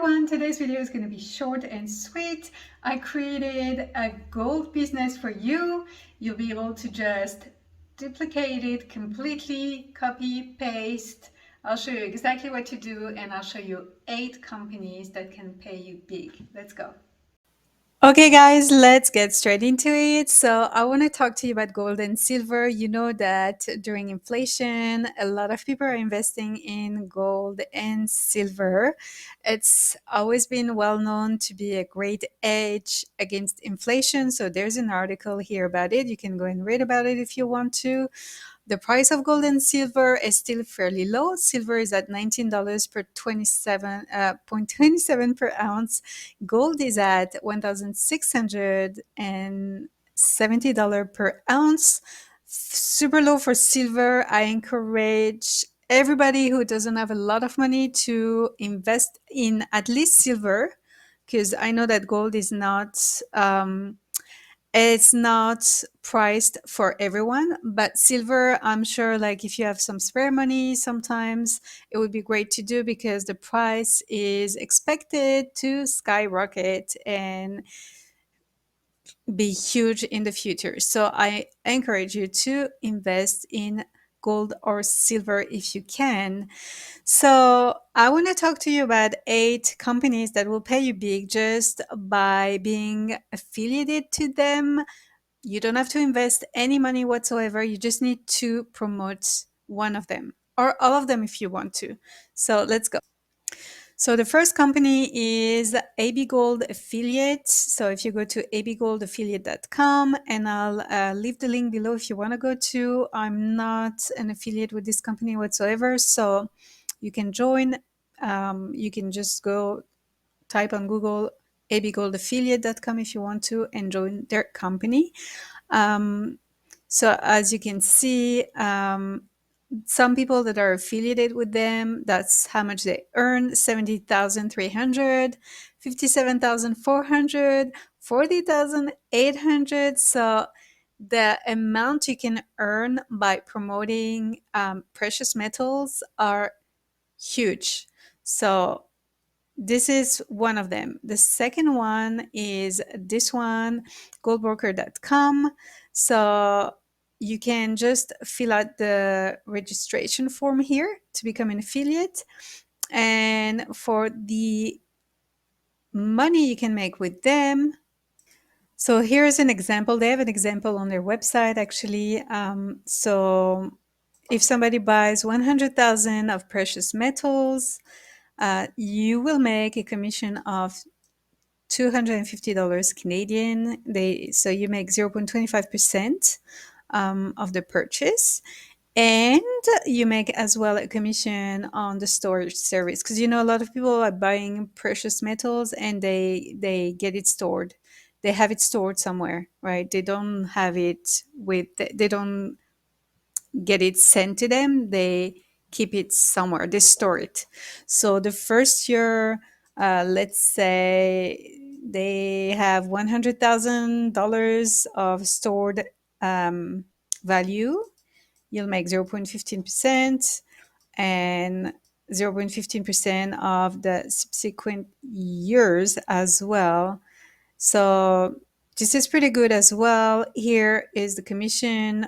everyone, today's video is going to be short and sweet. I created a gold business for you. You'll be able to just duplicate it completely, copy, paste. I'll show you exactly what to do and I'll show you 8 companies that can pay you big. Let's go. Okay, guys, let's get straight into it. So, I want to talk to you about gold and silver. You know that during inflation, a lot of people are investing in gold and silver. It's always been well known to be a great edge against inflation. So, there's an article here about it. You can go and read about it if you want to. The price of gold and silver is still fairly low. Silver is at $19 per 27.27 per ounce. Gold is at $1,670 per ounce. Super low for silver. I encourage everybody who doesn't have a lot of money to invest in at least silver, because I know that gold is not it's not priced for everyone, but silver, I'm sure, like if you have some spare money, sometimes it would be great to do because the price is expected to skyrocket and be huge in the future. So I encourage you to invest in gold or silver if you can. So I want to talk to you about 8 companies that will pay you big just by being affiliated to them. You don't have to invest any money whatsoever. You just need to promote one of them or all of them if you want to. So let's go. So the first company is AB Gold Affiliate. So if you go to abgoldaffiliate.com, and I'll leave the link below if you want to go to. I'm not an affiliate with this company whatsoever, so you can join. You can just go type on Google abgoldaffiliate.com if you want to and join their company. So as you can see, some people that are affiliated with them, that's how much they earn: 70,300, 57,400, 40,800. So the amount you can earn by promoting precious metals are huge. So this is one of them. The second one is this one, goldbroker.com. So you can just fill out the registration form here to become an affiliate. And for the money you can make with them, so here's an example. They have an example on their website, actually. So if somebody buys 100,000 of precious metals, you will make a commission of $250 Canadian. So you make 0.25% of the purchase. And you make as well a commission on the storage service, because a lot of people are buying precious metals and they get it stored. They have it stored somewhere, right? They don't have it they don't get it sent to them. They keep it somewhere. They store it. So the first year, let's say they have $100,000 of stored value. You'll make 0.15% and 0.15% of the subsequent years as well. So this is pretty good as well. Here is the commission.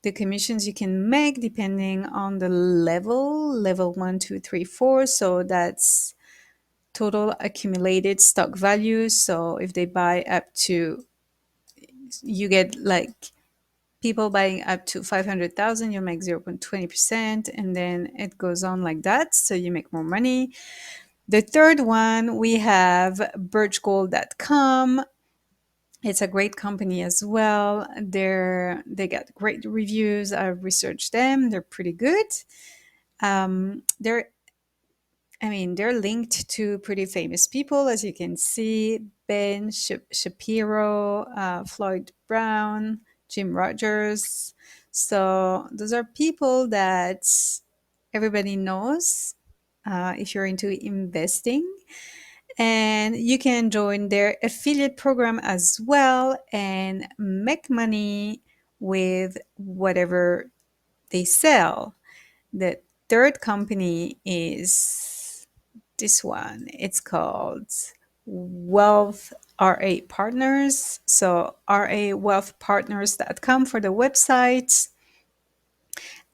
The commissions you can make depending on the level 1, 2, 3, 4. So that's total accumulated stock value. So if they buy up to, you get like people buying up to 500,000, you make 0.20%, and then it goes on like that. So you make more money. The third one, we have birchgold.com. It's a great company as well. They got great reviews. I've researched them. They're pretty good. They're they're linked to pretty famous people, as you can see: Ben Shapiro, Floyd Brown, Jim Rogers. So those are people that everybody knows if you're into investing. And you can join their affiliate program as well and make money with whatever they sell. The third company is this one. It's called Wealth RA Partners. So rawealthpartners.com for the website.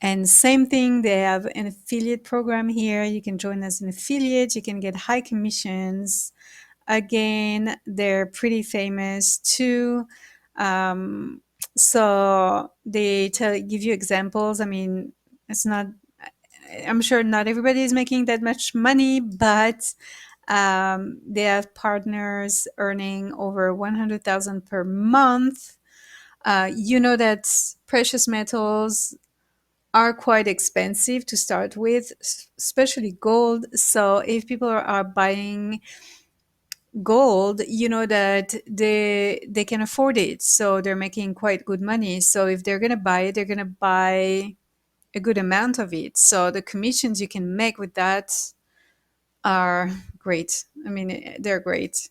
And same thing, they have an affiliate program here. You can join as an affiliate. You can get high commissions. Again, they're pretty famous too. Um, so they give you examples. I mean, it's not. I'm sure not everybody is making that much money, but they have partners earning over 100,000 per month. You know that precious metals are quite expensive to start with, especially gold. So if people are buying gold, you know that they can afford it, so they're making quite good money. So if they're gonna buy it, they're gonna buy a good amount of it. So the commissions you can make with that are great. I mean, they're great.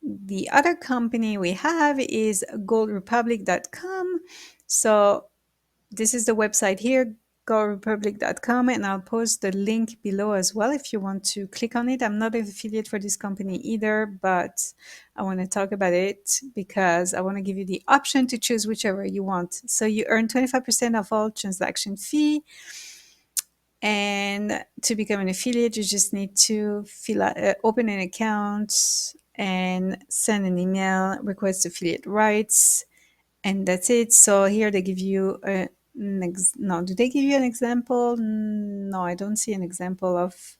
The other company we have is goldrepublic.com. So this is the website here, goldrepublic.com, and I'll post the link below as well if you want to click on it. I'm not an affiliate for this company either, but I want to talk about it because I want to give you the option to choose whichever you want. So you earn 25% of all transaction fee. And to become an affiliate, you just need to open an account and send an email, request affiliate rights, and that's it. So here they give you no, do they give you an example? No, I don't see an example of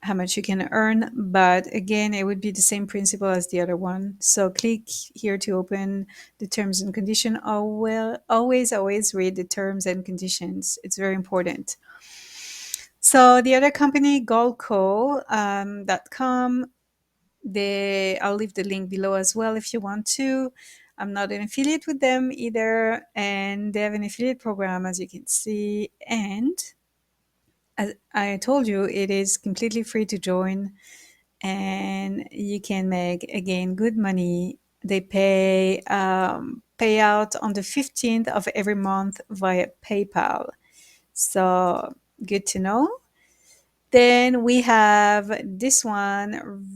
how much you can earn, but again, it would be the same principle as the other one. So click here to open the terms and condition. Oh, well, always read the terms and conditions. It's very important. So the other company, Goldco, .com, I'll leave the link below as well if you want to. I'm not an affiliate with them either, and they have an affiliate program, as you can see. And as I told you, it is completely free to join, and you can make again good money. They pay out on the 15th of every month via PayPal. So good to know. Then we have this one,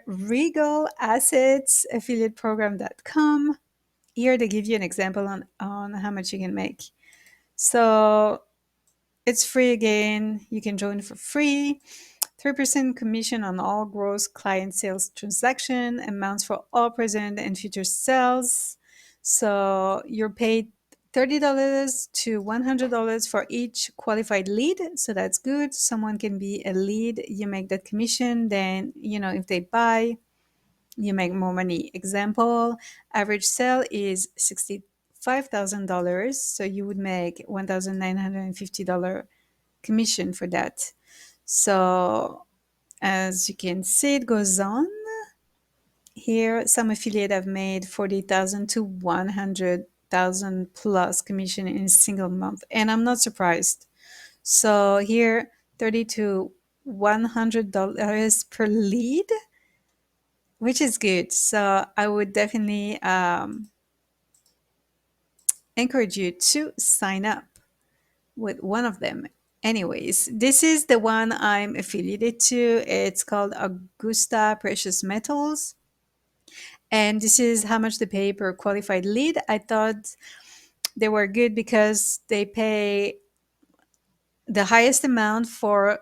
Regal Assets Affiliate Program.com. Here they give you an example on how much you can make. So it's free again. You can join for free. 3% commission on all gross client sales transaction, amounts for all present and future sales. So you're paid $30 to $100 for each qualified lead. So that's good. Someone can be a lead. You make that commission. Then, if they buy, you make more money. Example, average sale is $65,000. So you would make $1,950 commission for that. So as you can see, it goes on. Here, some affiliate have made 40,000 to 100,000 plus commission in a single month, and I'm not surprised. So here, 30 to $100 per lead, which is good. So I would definitely encourage you to sign up with one of them. Anyways, this is the one I'm affiliated to. It's called Augusta Precious Metals. And this is how much they pay per qualified lead. I thought they were good because they pay the highest amount for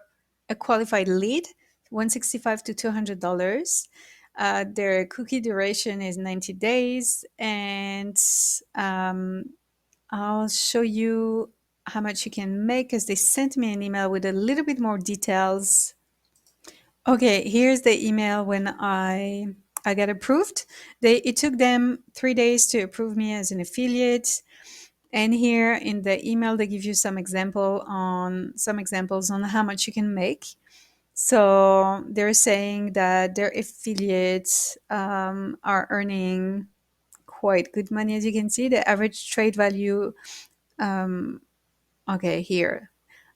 a qualified lead, $165 to $200. Their cookie duration is 90 days. And I'll show you how much you can make because they sent me an email with a little bit more details. Okay, here's the email when I got approved. It took them 3 days to approve me as an affiliate. And here in the email, they give you some examples on how much you can make. So they're saying that their affiliates are earning quite good money, as you can see. The average trade value, okay, here,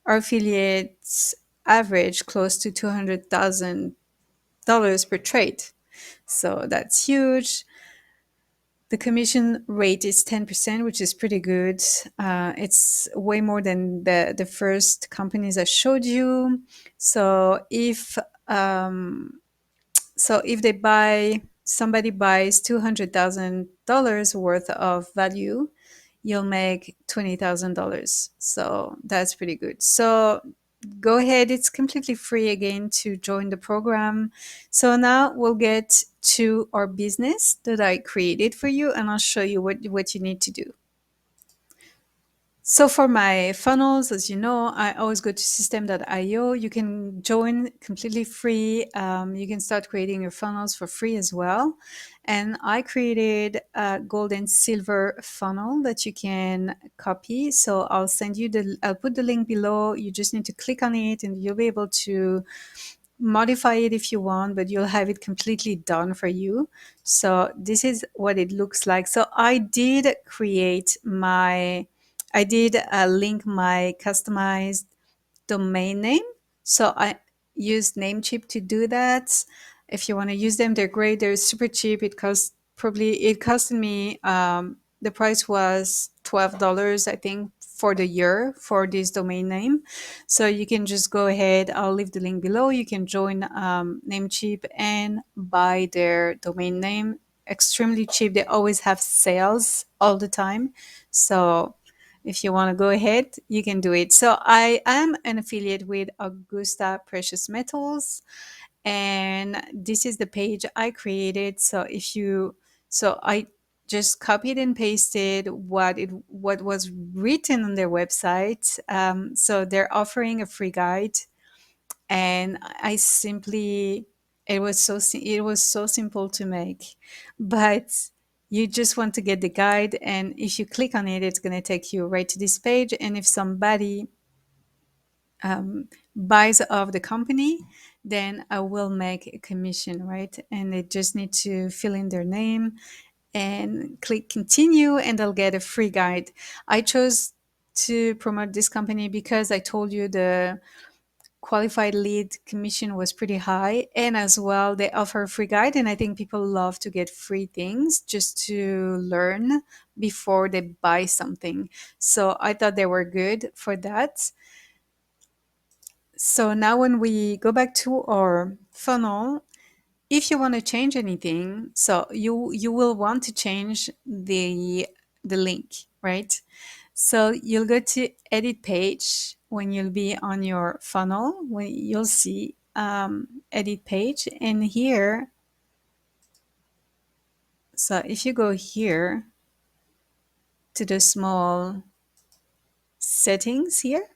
our affiliates average close to $200,000 per trade. So that's huge. The commission rate is 10%, which is pretty good. It's way more than the first companies I showed you. So if they buy somebody buys $200,000 worth of value, you'll make $20,000. So that's pretty good. So go ahead. It's completely free again to join the program. So now we'll get to our business that I created for you, and I'll show you what you need to do. So for my funnels, as you know, I always go to system.io. You can join completely free. You can start creating your funnels for free as well. And I created a gold and silver funnel that you can copy. So I'll put the link below. You just need to click on it and you'll be able to modify it if you want, but you'll have it completely done for you. So this is what it looks like. So I did link my customized domain name. So I used Namecheap to do that. If you want to use them, they're great. They're super cheap. It costed me, the price was $12, I think, for the year for this domain name. So you can just go ahead. I'll leave the link below. You can join Namecheap and buy their domain name. Extremely cheap. They always have sales all the time. So if you want to go ahead, you can do it. So I am an affiliate with Augusta Precious Metals, and this is the page I created. So I just copied and pasted what was written on their website. So they're offering a free guide, and I simply it was so simple to make, but you just want to get the guide, and if you click on it, it's going to take you right to this page. And if somebody buys of the company, then I will make a commission, right? And they just need to fill in their name and click continue, and they'll get a free guide. I chose to promote this company because I told you the qualified lead commission was pretty high, and as well they offer a free guide, and I think people love to get free things just to learn before they buy something. So I thought they were good for that. So now when we go back to our funnel, if you want to change anything, so you will want to change the link, right? So you'll go to edit page when you'll be on your funnel, when you'll see edit page, and here, so if you go here to the small settings here,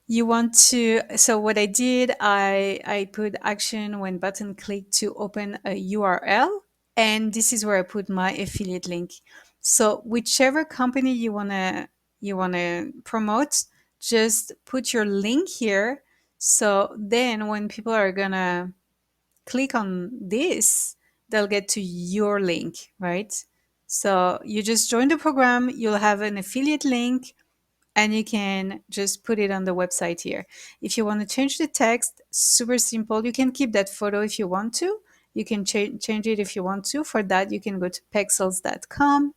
you want to, so what I did, I put action when button click to open a URL, and this is where I put my affiliate link. So whichever company you want to promote, just put your link here. So then when people are gonna click on this, they'll get to your link, right? So you just join the program, you'll have an affiliate link, and you can just put it on the website here. If you want to change the text, super simple. You can keep that photo if you want to. You can change it if you want to. For that, you can go to pexels.com.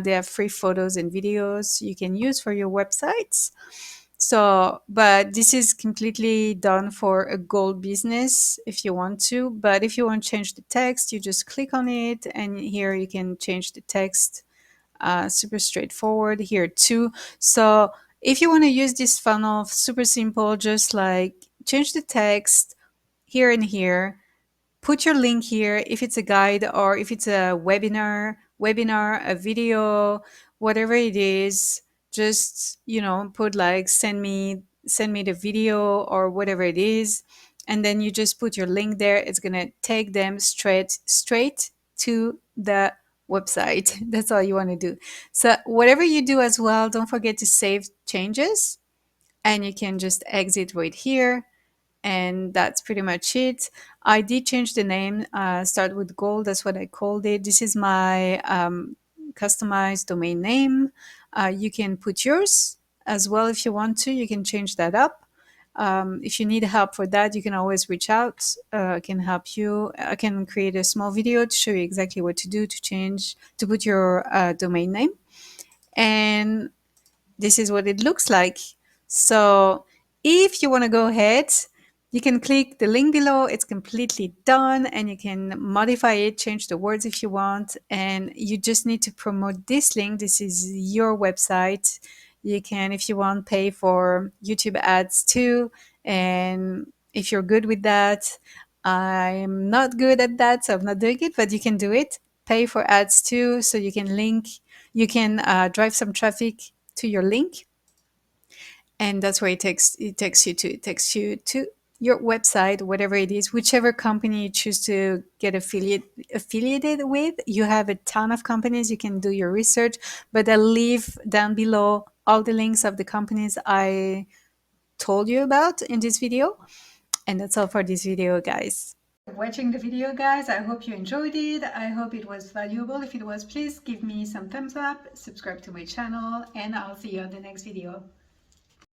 They have free photos and videos you can use for your websites. So, but this is completely done for a gold business if you want to. But if you want to change the text, you just click on it, and here you can change the text. Super straightforward here too. So if you want to use this funnel, super simple, just like change the text here and here, put your link here if it's a guide or if it's a webinar, a video, whatever it is. Just put like send me the video or whatever it is, and then you just put your link there. It's gonna take them straight to the website. That's all you want to do. So whatever you do as well, don't forget to save changes, and you can just exit right here, and that's pretty much it. I did change the name, start with gold. That's what I called it. This is my customized domain name. You can put yours as well if you want to. You can change that up. If you need help for that, you can always reach out. I can help you. I can create a small video to show you exactly what to do to change, to put your domain name. And this is what it looks like. So if you want to go ahead, you can click the link below. It's completely done, and you can modify it, change the words if you want. And you just need to promote this link. This is your website. You can, if you want, pay for YouTube ads too. And if you're good with that, I'm not good at that, so I'm not doing it, but you can do it. Pay for ads too, so you can link, you can drive some traffic to your link, and that's where it takes you to your website, whatever it is, whichever company you choose to get affiliated with. You have a ton of companies. You can do your research, but I'll leave down below all the links of the companies I told you about in this video. And that's all for this video, guys. Watching the video, guys. I hope you enjoyed it. I hope it was valuable. If it was, please give me some thumbs up, subscribe to my channel, and I'll see you on the next video.